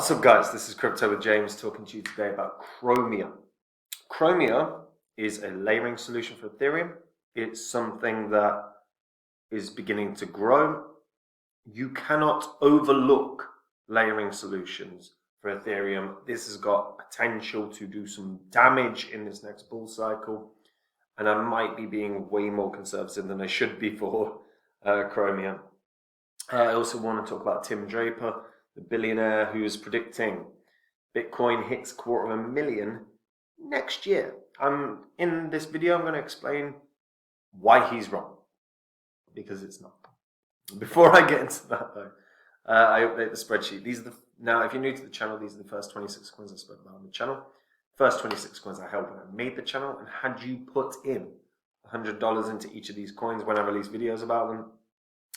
What's up, guys? This is Crypto with James talking to you today about Chromia. Chromia is a layering solution for Ethereum. It's something that is beginning to grow. You cannot overlook layering solutions for Ethereum. This has got potential to do some damage in this next bull cycle, and I might be being way more conservative than I should be for Chromia. I also want to talk about Tim Draper, the billionaire who is predicting Bitcoin hits $250,000 next year. In this video, I'm going to explain why he's wrong, because it's not. Before I get into that, though, I update the spreadsheet. Now, if you're new to the channel, these are the first 26 coins I spoke about on the channel. First 26 coins I held when I made the channel, and had you put in $100 into each of these coins when I release videos about them,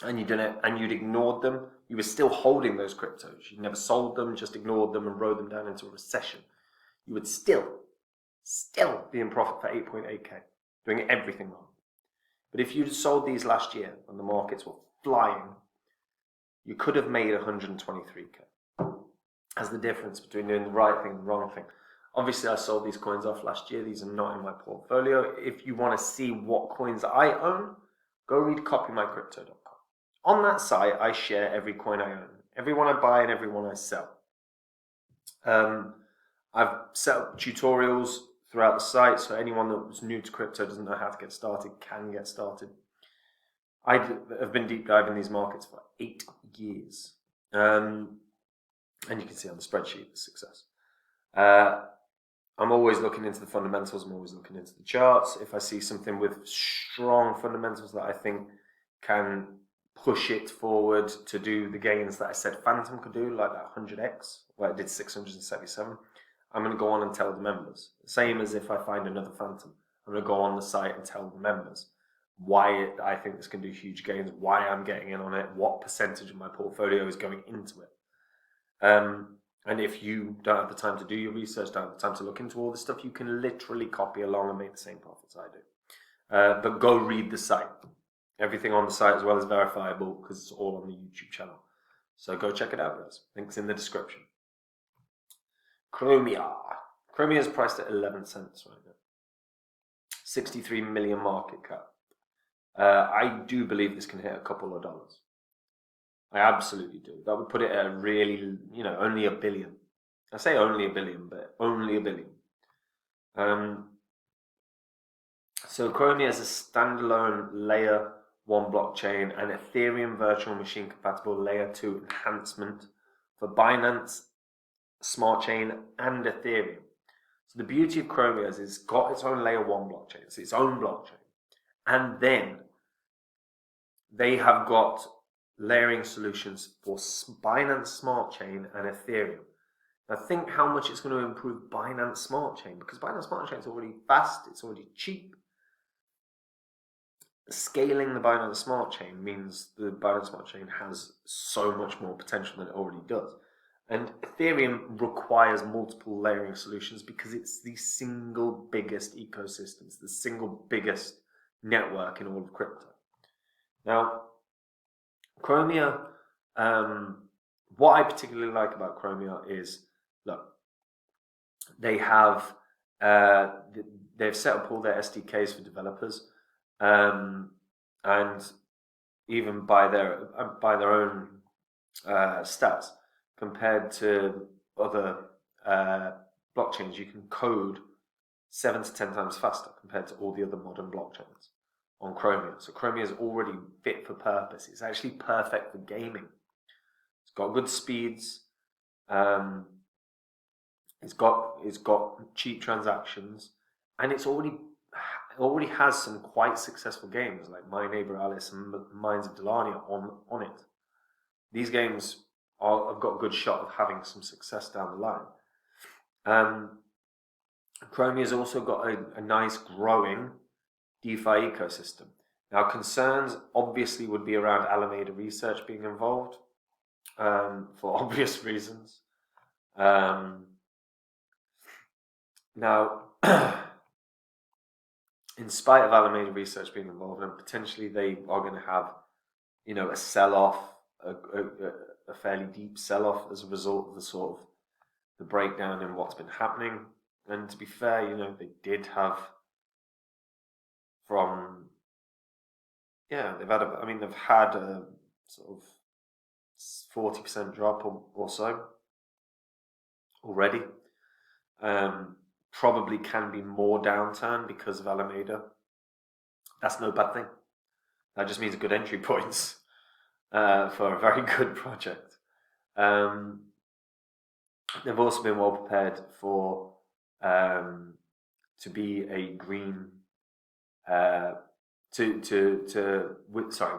and you didn't, and you'd ignored them, you were still holding those cryptos. You never sold them, just ignored them and rode them down into a recession. You would still be in profit for 8.8K, doing everything wrong. But if you'd sold these last year when the markets were flying, you could have made 123K. That's the difference between doing the right thing and the wrong thing. Obviously, I sold these coins off last year. These are not in my portfolio. If you want to see what coins I own, go read copymycrypto.com. On that site, I share every coin I own, every one I buy and every one I sell. I've set up tutorials throughout the site, so anyone that was new to crypto, doesn't know how to get started, can get started. I have been deep diving these markets for 8 years. And you can see on the spreadsheet the success. I'm always looking into the fundamentals. I'm always looking into the charts. If I see something with strong fundamentals that I think can push it forward to do the gains that I said Phantom could do, like that 100x, where it did 677, I'm going to go on and tell the members. Same as if I find another Phantom. I'm going to go on the site and tell the members why I think this can do huge gains, why I'm getting in on it, what percentage of my portfolio is going into it. And if you don't have the time to do your research, don't have the time to look into all this stuff, you can literally copy along and make the same profits I do. But go read the site. Everything on the site as well is verifiable because it's all on the YouTube channel. So go check it out, guys. Links in the description. Chromia. Chromia is priced at 11 cents right now. 63 million market cap. I do believe this can hit a couple of dollars. I absolutely do. That would put it at a really, only $1 billion. I say only $1 billion, but only $1 billion. So Chromia is a standalone layer 1 blockchain and Ethereum virtual machine compatible layer 2 enhancement for Binance Smart Chain and Ethereum. So the beauty of Chromia is it's got its own layer 1 blockchain. It's its own blockchain. And then they have got layering solutions for Binance Smart Chain and Ethereum. Now think how much it's going to improve Binance Smart Chain, because Binance Smart Chain is already fast, it's already cheap. Scaling the Binance Smart Chain means the Binance Smart Chain has so much more potential than it already does. And Ethereum requires multiple layering solutions because it's the single biggest ecosystem, it's the single biggest network in all of crypto. Now, Chromia, what I particularly like about Chromia is, look, they've set up all their SDKs for developers, and even by their own stats, compared to other blockchains, you can code 7 to 10 times faster compared to all the other modern blockchains on Chromia. So Chromia is already fit for purpose. It's actually perfect for gaming. It's got good speeds. It's got cheap transactions, and it's already has some quite successful games like My Neighbor Alice and Mines of Delania on it. These games have got a good shot of having some success down the line. Chromia has also got a nice growing DeFi ecosystem. Now, concerns obviously would be around Alameda Research being involved for obvious reasons. Now, in spite of Alameda Research being involved, and potentially they are going to have, a sell-off, a fairly deep sell-off as a result of the sort of the breakdown in what's been happening. And to be fair, they did have they've had a sort of 40% drop or so already. Probably can be more downturn because of Alameda. That's no bad thing. That just means good entry points for a very good project. They've also been well prepared for to be a green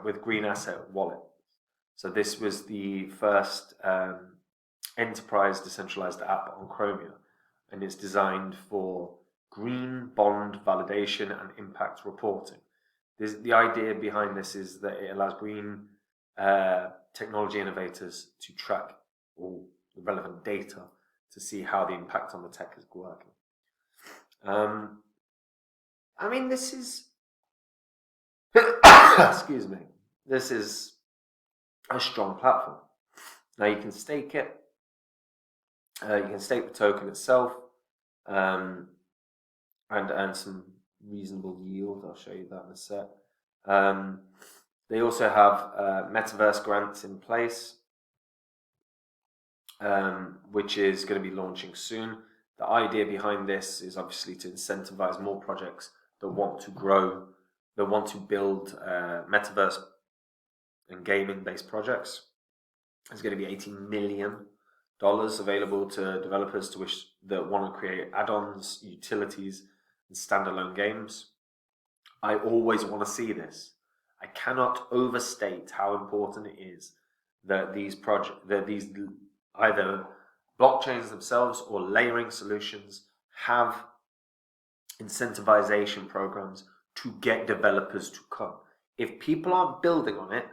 with green asset wallet. So this was the first enterprise decentralized app on Chromia, and it's designed for green bond validation and impact reporting. The idea behind this is that it allows green technology innovators to track all the relevant data to see how the impact on the tech is working. This is excuse me. This is a strong platform. Now you can stake it. You can stake the token itself, and earn some reasonable yield. I'll show you that in a sec. They also have metaverse grants in place, which is going to be launching soon. The idea behind this is obviously to incentivize more projects that want to grow, that want to build metaverse and gaming-based projects. There's going to be $18 million available to developers that want to create add-ons, utilities, and standalone games. I always want to see this. I cannot overstate how important it is that these either blockchains themselves or layering solutions have incentivization programs to get developers to come. If people aren't building on it,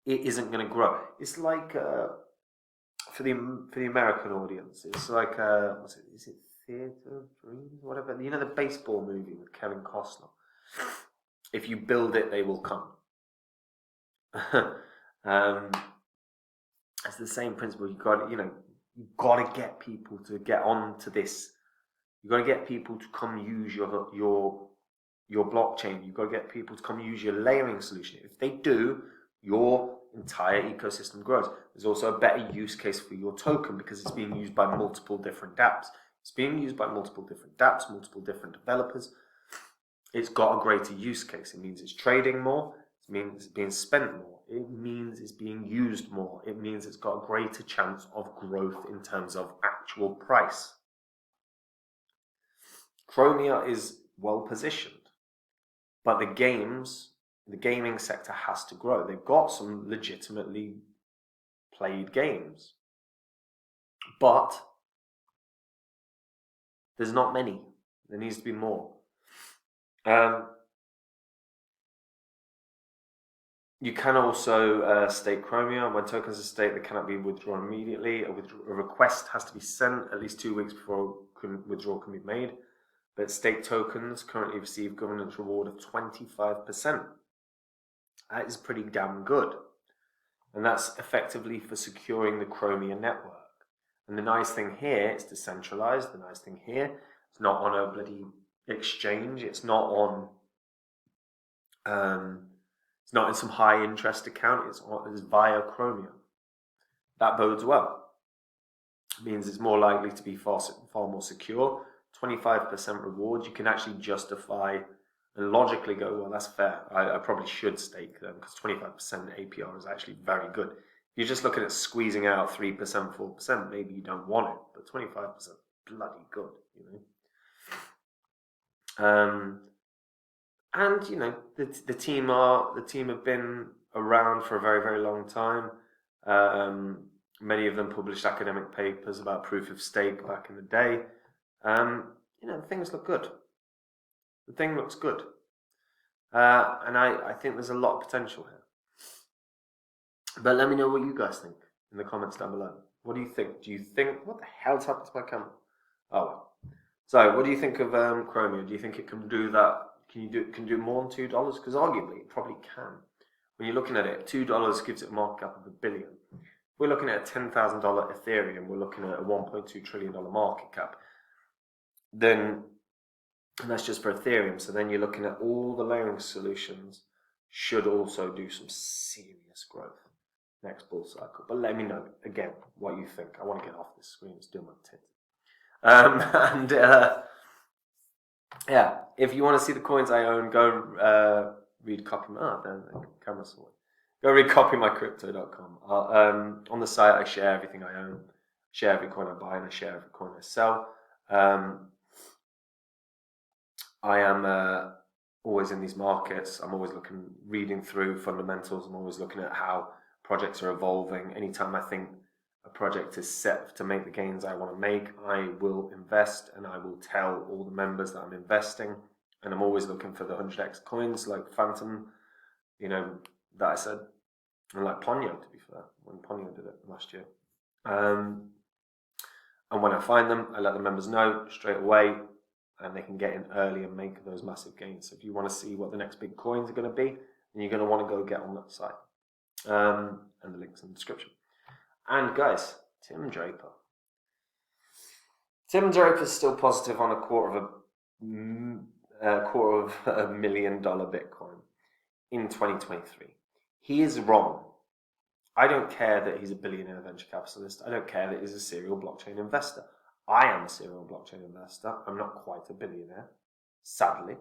it isn't going to grow. It's like for the American audience, it's like is it Theatre of Dreams, whatever? The baseball movie with Kevin Costner. If you build it, they will come. It's the same principle. You've got to get people to get onto this. You've got to get people to come use your blockchain. You've got to get people to come use your layering solution. If they do, your entire ecosystem grows. There's also a better use case for your token because it's being used by multiple different dApps. It's being used by multiple different dApps, multiple different developers. It's got a greater use case. It means it's trading more. It means it's being spent more. It means it's being used more. It means it's got a greater chance of growth in terms of actual price. Chromia is well positioned, but the gaming sector has to grow. They've got some legitimately played games, but there's not many. There needs to be more. You can also stake Chromia. When tokens are staked, they cannot be withdrawn immediately. A request has to be sent at least 2 weeks before withdrawal can be made. But staked tokens currently receive governance reward of 25%. That is pretty damn good. And that's effectively for securing the Chromia network. And the nice thing here, it's decentralized. The nice thing here, it's not on a bloody exchange. It's not on it's not in some high interest account. It's via Chromia. That bodes well. It means it's more likely to be far more secure. 25% reward. You can actually justify and logically go, well, that's fair. I probably should stake them because 25% APR is actually very good. If you're just looking at squeezing out 3%, 4%, maybe you don't want it, but 25% bloody good, And the team have been around for a very, very long time. Many of them published academic papers about proof of stake back in the day. Things look good. The thing looks good, and I think there's a lot of potential here. But let me know what you guys think in the comments down below. What do you think? Do you think what the hell's happened to my camera? Oh well. So, what do you think of Chromia? Do you think it can do that? Can do more than $2? Because arguably it probably can. When you're looking at it, $2 gives it a market cap of $1 billion. we're looking at a $10,000 Ethereum, we're looking at a $1.2 trillion market cap. Then, and that's just for Ethereum. So then you're looking at all the layering solutions should also do some serious growth next bull cycle. But let me know again what you think. I want to get off this screen. It's doing my tit. Yeah, if you want to see the coins I own, go read copy my camera's away. Go read copymycrypto.com. On the site, I share everything I own, share every coin I buy, and I share every coin I sell. I am always in these markets. I'm always reading through fundamentals. I'm always looking at how projects are evolving. Anytime I think a project is set to make the gains I want to make, I will invest, and I will tell all the members that I'm investing. And I'm always looking for the 100x coins like Phantom, that I said, and like Ponyo, to be fair, when Ponyo did it last year. And when I find them, I let the members know straight away, and they can get in early and make those massive gains. So if you want to see what the next big coins are going to be, then you're going to want to go get on that site. And the link's in the description. And guys, Tim Draper. Tim Draper is still positive on a quarter of $250,000 Bitcoin in 2023. He is wrong. I don't care that he's a billionaire venture capitalist. I don't care that he's a serial blockchain investor. I am a serial blockchain investor. I'm not quite a billionaire, sadly,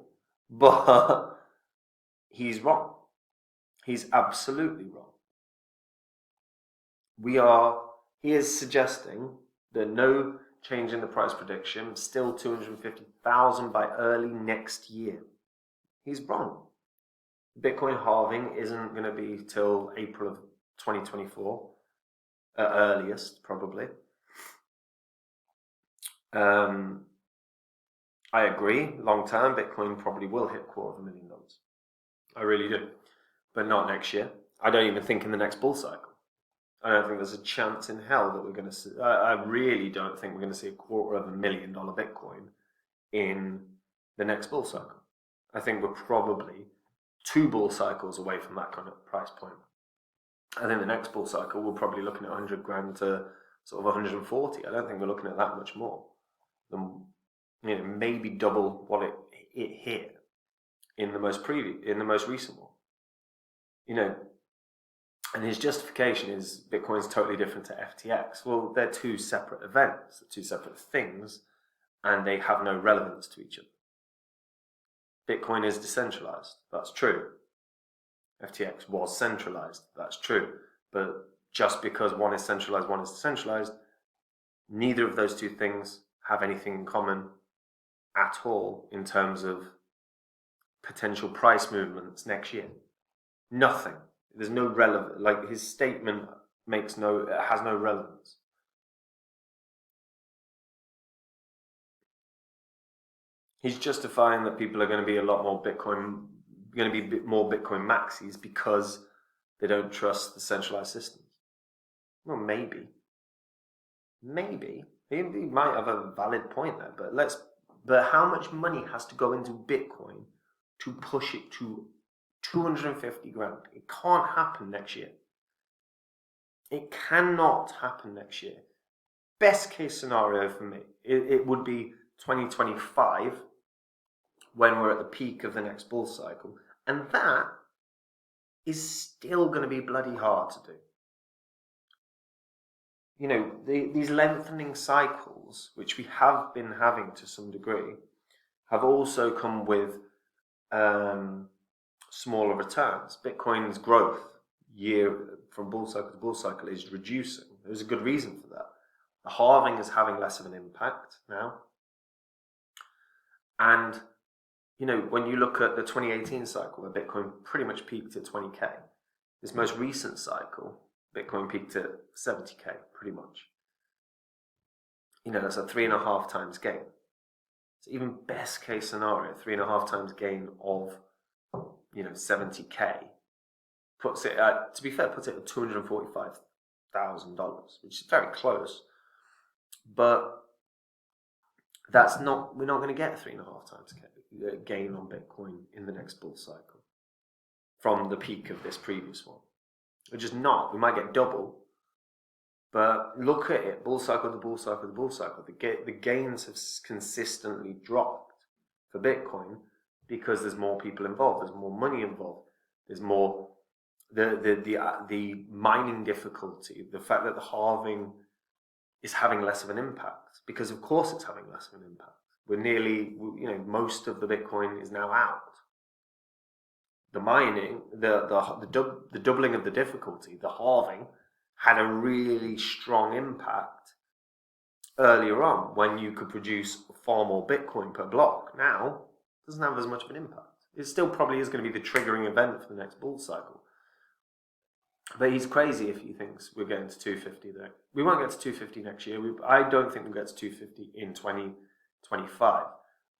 but he's wrong. He's absolutely wrong. He is suggesting that no change in the price prediction, still 250,000 by early next year. He's wrong. Bitcoin halving isn't going to be till April of 2024, at earliest, probably. I agree, long term, Bitcoin probably will hit $250,000. I really do. But not next year. I don't even think in the next bull cycle. I don't think there's a chance in hell that we're going to see. I really don't think we're going to see $250,000 Bitcoin in the next bull cycle. I think we're probably 2 bull cycles away from that kind of price point. I think the next bull cycle we're probably looking at 100 grand to sort of 140. I don't think we're looking at that much more than, maybe double what it hit in the most recent one. And his justification is Bitcoin's totally different to FTX. Well, they're 2 separate events, 2 separate things, and they have no relevance to each other. Bitcoin is decentralized. That's true. FTX was centralized. That's true. But just because one is centralized, one is decentralized, neither of those 2 things have anything in common at all in terms of potential price movements next year. Nothing. There's no relevance. Like, his statement has no relevance. He's justifying that people are going to be more Bitcoin maxis because they don't trust the centralized systems. Well, maybe. He might have a valid point there, but how much money has to go into Bitcoin to push it to 250 grand? It can't happen next year. It cannot happen next year. Best case scenario for me, it would be 2025 when we're at the peak of the next bull cycle. And that is still going to be bloody hard to do. These lengthening cycles, which we have been having to some degree, have also come with smaller returns. Bitcoin's growth from bull cycle to bull cycle is reducing. There's a good reason for that. The halving is having less of an impact now. And, when you look at the 2018 cycle where Bitcoin pretty much peaked at 20K, this most recent cycle, Bitcoin peaked at 70K, pretty much. That's a 3.5 times gain. So even best case scenario, 3.5 times gain of 70K puts it at $245,000, which is very close. But we're not going to get a 3.5 times gain on Bitcoin in the next bull cycle from the peak of this previous one. We're just not. We might get double, But look at it, bull cycle to bull cycle to bull cycle. The gains have consistently dropped for Bitcoin because there's more people involved, there's more money involved, there's more the mining difficulty, the fact that the halving is having less of an impact, because of course it's having less of an impact. We're nearly, most of the Bitcoin is now out. The mining, the doubling of the difficulty, the halving, had a really strong impact earlier on when you could produce far more Bitcoin per block. Now, it doesn't have as much of an impact. It still probably is going to be the triggering event for the next bull cycle. But he's crazy if he thinks we're getting to 250 there. We won't get to 250 next year. I don't think we'll get to 250 in 2025.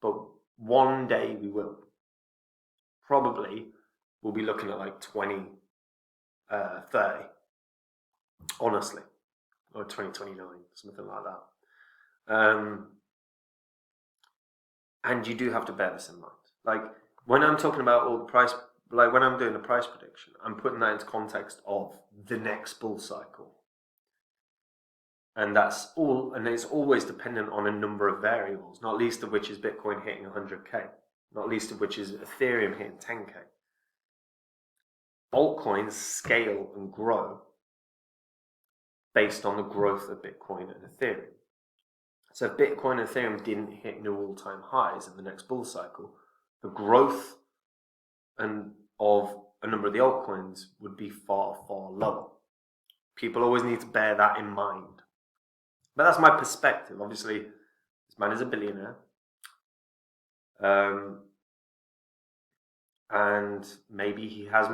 But one day we will. Probably we'll be looking at like 2030. Honestly. Or 2029, something like that. And you do have to bear this in mind. Like, when I'm talking about all the price, like when I'm doing a price prediction, I'm putting that into context of the next bull cycle. And that's all, and it's always dependent on a number of variables, not least of which is Bitcoin hitting 100K, not least of which is Ethereum hitting 10K. Altcoins scale and grow based on the growth of Bitcoin and Ethereum. So if Bitcoin and Ethereum didn't hit new all-time highs in the next bull cycle, the growth of a number of the altcoins would be far, far lower. People always need to bear that in mind. But that's my perspective. Obviously, this man is a billionaire. And maybe he has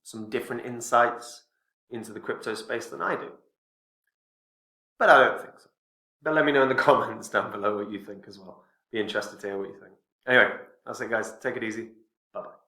some different insights into the crypto space than I do. But I don't think so. But let me know in the comments down below what you think as well. Be interested to hear what you think. Anyway, that's it, guys. Take it easy. Bye-bye.